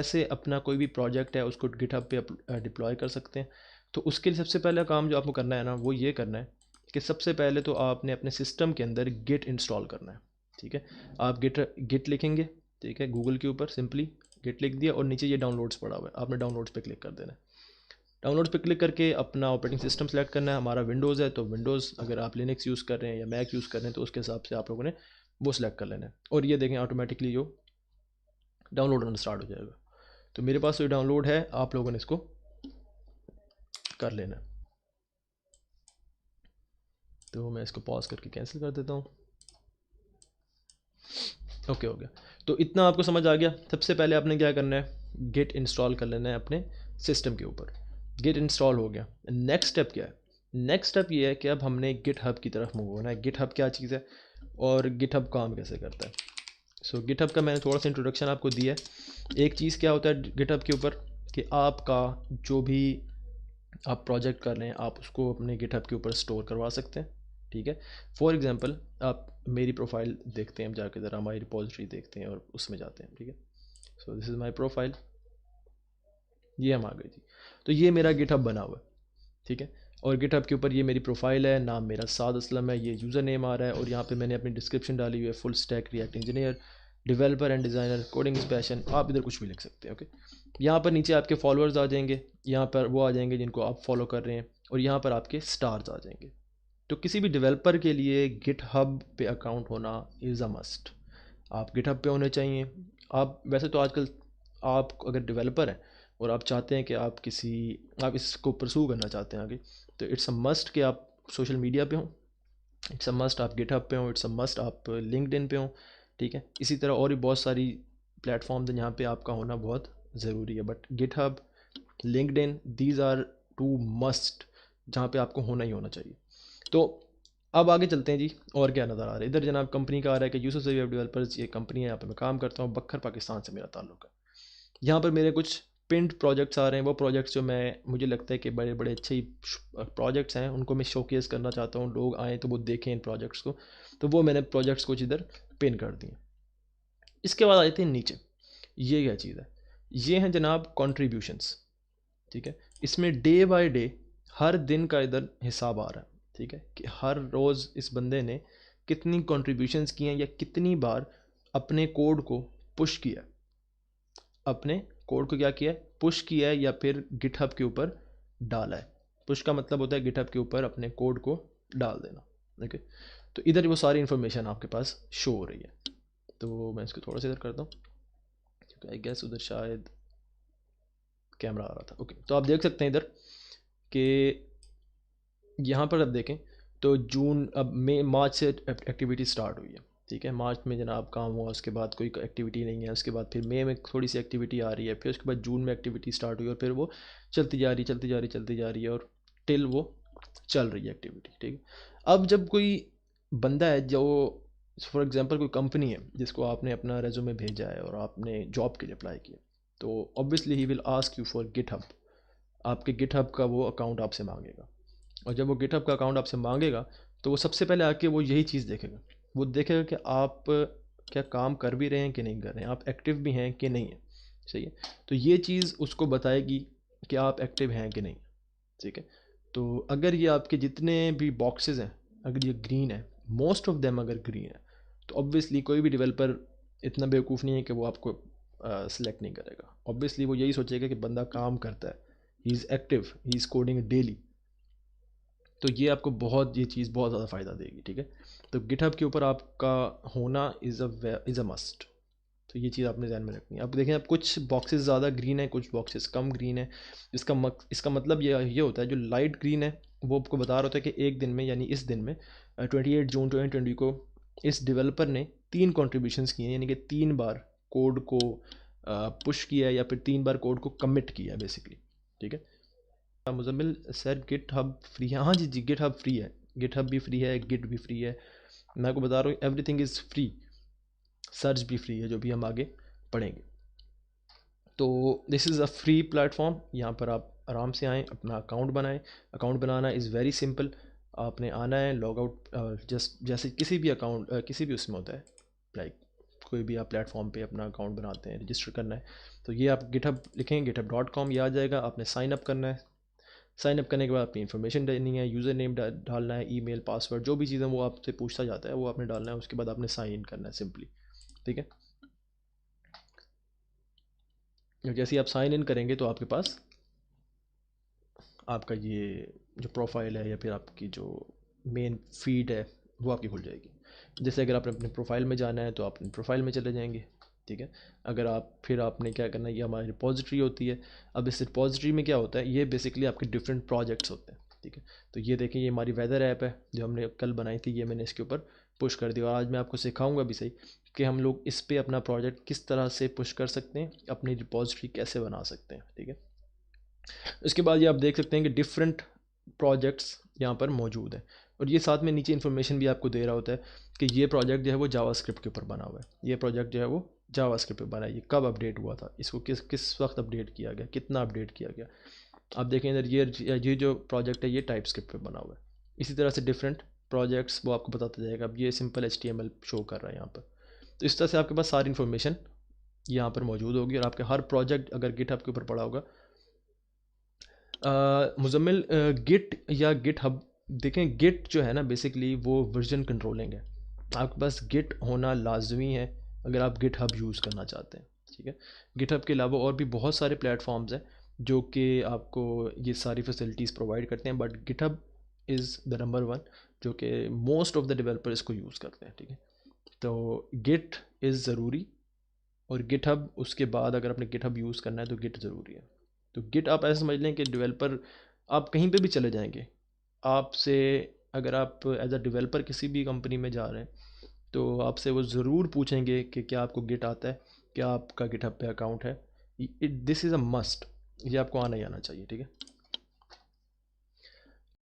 कैसे अपना कोई भी प्रोजेक्ट है उसको गिटहब पे डिप्लॉय कर सकते हैं। तो उसके लिए सबसे पहला काम जो आपको करना है ना, वो ये करना है कि सबसे पहले तो आपने अपने सिस्टम के अंदर गिट इंस्टॉल करना है। ठीक है, आप गिट लिखेंगे, ठीक है, गूगल के ऊपर सिंपली गिट लिख दिया और नीचे ये डाउनलोड्स पड़ा हुआ है, आपने डाउनलोड्स पे क्लिक कर देना है। डाउनलोड्स पे क्लिक करके अपना ऑपरेटिंग सिस्टम सेलेक्ट करना है। हमारा विंडोज़ है तो विंडोज़, अगर आप लिनक्स यूज़ कर रहे हैं या मैक यूज़ कर रहे हैं तो उसके हिसाब से आप लोगों ने वो सिलेक्ट कर लेना है। और ये देखें ऑटोमेटिकली जो डाउनलोड होना स्टार्ट हो जाएगा। तो मेरे पास तो ये डाउनलोड है, आप लोगों ने इसको कर लेना है। तो मैं इसको पॉज करके कैंसिल कर देता हूँ। ओके हो गया। तो इतना आपको समझ आ गया। सबसे पहले आपने क्या करना है, गिट इंस्टॉल कर लेना है अपने सिस्टम के ऊपर। गिट इंस्टॉल हो गया, नेक्स्ट स्टेप क्या है? नेक्स्ट स्टेप ये है कि अब हमने गिटहब की तरफ मूव होना है। गिटहब क्या चीज़ है और गिटहब काम कैसे करता है। सो गिटहब का मैंने थोड़ा सा इंट्रोडक्शन आपको दिया है। एक चीज़ क्या होता है गिटहब के ऊपर कि आपका जो भी आप प्रोजेक्ट कर रहे हैं आप उसको अपने गिटहब के ऊपर स्टोर करवा सकते हैं। ठीक है, फॉर एग्जांपल आप मेरी प्रोफाइल देखते हैं, जाके ज़रा हमारी रिपोजिटरी देखते हैं और उसमें जाते हैं। ठीक है, so this is my profile, ये हम आ गई थी। तो ये मेरा गिटहब बना हुआ है। ठीक है, और गिटहब के ऊपर ये मेरी प्रोफाइल है, नाम मेरा साद असलम है, ये यूज़र नेम आ रहा है और यहाँ पे मैंने अपनी डिस्क्रिप्शन डाली हुई है, full stack react engineer, developer and designer, coding passion. आप इधर कुछ भी लिख सकते हैं। ओके, यहाँ पर नीचे आपके फॉलोअर्स आ जाएंगे, यहाँ पर वो आ जाएंगे जिनको आप फॉलो कर रहे हैं और यहाँ पर आपके स्टार्स आ जाएंगे। तो किसी भी डेवलपर के लिए गिटहब पे अकाउंट होना इज़ अ मस्ट। आप गिटहब पे होने चाहिए। आप वैसे तो आजकल आप अगर डेवलपर हैं और आप चाहते हैं कि आप इसको परसू करना चाहते हैं आगे, तो इट्स अ मस्ट कि आप सोशल मीडिया पे हों, इट्स अ मस्ट आप गिटहब पे हों, इट्स अ मस्ट आप लिंक्डइन पे हों। ठीक है, इसी तरह और भी बहुत सारी प्लेटफॉर्म्स हैं जहाँ पे आपका होना बहुत ज़रूरी है, but GitHub, LinkedIn, these are two must जहाँ पे आपको होना ही होना चाहिए। तो अब आगे चलते हैं जी, और क्या नज़र आ रहा है इधर जनाब। कंपनी का आ रहा है कि यूसुफ से वेब डेवलपर्स, ये कंपनी है, यहाँ पे मैं काम करता हूँ, बखर पाकिस्तान से मेरा ताल्लुक है। यहाँ पर मेरे कुछ पिंड प्रोजेक्ट्स आ रहे हैं, वो प्रोजेक्ट्स जो मुझे लगता है कि बड़े बड़े अच्छे ही प्रोजेक्ट्स हैं, उनको मैं शोकेस करना चाहता हूँ, लोग आएँ तो वो देखें इन प्रोजेक्ट्स को। तो वो मैंने प्रोजेक्ट्स कुछ इधर पिन कर दिए। इसके बाद आ जाते हैं नीचे, ये क्या चीज़ है, ये हैं जनाब कॉन्ट्रीब्यूशंस। ठीक है, इसमें डे बाय डे हर दिन का इधर हिसाब आ रहा है। ठीक है, कि हर रोज़ इस बंदे ने कितनी कॉन्ट्रीब्यूशंस की हैं या कितनी बार अपने कोड को पुश किया, अपने कोड को क्या किया है, पुश किया है या फिर गिटहब के ऊपर डाला है। पुश का मतलब होता है गिटहब के ऊपर अपने कोड को डाल देना। ओके, तो इधर वो सारी इन्फॉर्मेशन आपके पास शो हो रही है। तो मैं इसको थोड़ा सा इधर करता हूँ क्योंकि आई गेस उधर शायद कैमरा आ रहा था। ओके, तो आप देख सकते हैं इधर कि यहाँ पर अब देखें तो जून, अब मई मार्च से एक्टिविटी स्टार्ट हुई है। ठीक है, मार्च में जनाब काम हुआ, उसके बाद कोई एक्टिविटी नहीं है, उसके बाद फिर मई में थोड़ी सी एक्टिविटी आ रही है, फिर उसके बाद जून में एक्टिविटी स्टार्ट हुई और फिर वो चलती जा रही चलती जा रही चलती जा रही है और टिल वो चल रही है एक्टिविटी। ठीक है, अब जब कोई बंदा है जो, फॉर एग्जांपल कोई कंपनी है जिसको आपने अपना रेज्यूमे भेजा है और आपने जॉब के लिए अप्लाई किया, तो obviously he will ask you for GitHub. आपके गिटहब का वो अकाउंट आपसे मांगेगा और जब वो गिटहब का अकाउंट आपसे मांगेगा तो वो सबसे पहले आके वो यही चीज़ देखेगा। वो देखेगा कि आप क्या काम कर भी रहे हैं कि नहीं कर रहे हैं, आप एक्टिव भी हैं कि नहीं है। सही है, तो ये चीज़ उसको बताएगी कि आप एक्टिव हैं कि नहीं। ठीक है, तो अगर ये आपके जितने भी बॉक्सेस हैं अगर ये ग्रीन है, मोस्ट ऑफ देम अगर ग्रीन है, तो ऑब्वियसली कोई भी डेवलपर इतना बेवकूफ़ नहीं है कि वो आपको सिलेक्ट नहीं करेगा। ऑब्वियसली वो यही सोचेगा कि बंदा काम करता है, he is active, he is coding daily. तो ये आपको बहुत, ये चीज़ बहुत ज़्यादा फ़ायदा देगी। ठीक है, तो गिटहब के ऊपर आपका होना इज़ अ मस्ट। तो ये चीज़ आपने ध्यान में रखनी है। अब देखें, अब कुछ बॉक्सेस ज़्यादा ग्रीन है, कुछ बॉक्सेस कम ग्रीन है। इसका मतलब ये होता है, जो लाइट ग्रीन है वो आपको बता रहा होता है कि एक दिन में, यानी इस दिन में 28 जून 2020 को इस डेवलपर ने 3 कॉन्ट्रीब्यूशंस किए हैं, यानी कि 3 बार कोड को पुश किया है या फिर 3 बार कोड को कमिट किया है बेसिकली। ठीक है, मुजम्मिल सर गिटहब फ्री है? हाँ जी जी, गिटहब फ्री है, गिटहब भी फ्री है, गिट भी फ्री है। मैं आपको बता रहा हूँ एवरीथिंग इज़ फ्री, सर्च भी फ्री है, जो भी हम आगे पढ़ेंगे। तो this is a free platform, यहाँ पर आप आराम से आएँ, अपना अकाउंट बनाएं। Account banana is very simple. आपने आना है, लॉग आउट, जस्ट जैसे किसी भी अकाउंट किसी भी उसमें होता है, लाइक कोई भी आप प्लेटफॉर्म पे अपना अकाउंट बनाते हैं, रजिस्टर करना है। तो तो ये आप गिटहब लिखेंगे, github.com, ये आ जाएगा। आपने साइन अप करना है। साइन अप करने के बाद अपनी इन्फॉर्मेशन देनी है, यूज़र नेम डालना है, ईमेल, पासवर्ड, जो भी चीज़ें वो आपसे पूछता जाता है वो आपने डालना है। उसके बाद आपने साइन इन करना है सिंपली, ठीक है। जैसे ही आप साइन इन करेंगे तो आपके पास आपका ये जो प्रोफाइल है या फिर आपकी जो मेन फीड है वो आपकी खुल जाएगी। जैसे अगर आपने अपने प्रोफाइल में जाना है तो आप अपने प्रोफाइल में चले जाएंगे, ठीक है। अगर आप फिर आपने क्या करना है, ये हमारी रिपॉजिटरी होती है। अब इस रिपॉजिटरी में क्या होता है, ये बेसिकली आपके डिफरेंट प्रोजेक्ट्स होते हैं, ठीक है। तो ये देखें, ये हमारी वेदर ऐप है जो हमने कल बनाई थी, ये मैंने इसके ऊपर पुश कर दिया। और आज मैं आपको सिखाऊंगा भी सही कि हम लोग इस पर अपना प्रोजेक्ट किस तरह से पुश कर सकते हैं, अपनी रिपॉजिटरी कैसे बना सकते हैं, ठीक है। इसके बाद ये आप देख सकते हैं कि डिफरेंट प्रोजेक्ट्स यहाँ पर मौजूद हैं। और ये साथ में नीचे इन्फॉर्मेशन भी आपको दे रहा होता है कि ये प्रोजेक्ट जो है वो जावास्क्रिप्ट के ऊपर बना हुआ है, ये प्रोजेक्ट जो है वो जावास्क्रिप्ट पे बना है, ये कब अपडेट हुआ था, इसको किस किस वक्त अपडेट किया गया, कितना अपडेट किया गया। आप देखें इधर, ये जो प्रोजेक्ट है ये टाइपस्क्रिप्ट पे बना हुआ है। इसी तरह से डिफरेंट प्रोजेक्ट्स वो आपको बताता जाएगा। अब ये सिंपल HTML शो कर रहा है यहाँ पर। तो इस तरह से आपके पास सारी इन्फॉर्मेशन यहाँ पर मौजूद होगी। और आपके हर प्रोजेक्ट अगर गिटहब के ऊपर पड़ा होगा, मुज़म्मिल, गिट या गिटहब, देखें गिट जो है ना बेसिकली वो वर्जन कंट्रोलिंग है। आपके पास गिट होना लाजमी है अगर आप गिटहब यूज़ करना चाहते हैं, ठीक है। गिटहब के अलावा और भी बहुत सारे प्लेटफॉर्म्स हैं जो कि आपको ये सारी फैसिलिटीज़ प्रोवाइड करते हैं, but GitHub is the number one जो कि मोस्ट ऑफ द डेवलपर इसको यूज़ करते हैं, ठीक है। तो गिट इज़ ज़रूरी, और गिटहब उसके बाद अगर आपने गिटहब यूज़ करना है तो गिट ज़रूरी है। तो गिट आप ऐसे समझ लें कि डेवलपर आप कहीं पे भी चले जाएंगे, आपसे अगर आप एज अ डेवलपर किसी भी कंपनी में जा रहे हैं तो आपसे वो ज़रूर पूछेंगे कि क्या आपको गिट आता है, क्या आपका गिटहब पे अकाउंट है। दिस इज़ अ मस्ट, ये आपको आना ही आना चाहिए, ठीक है।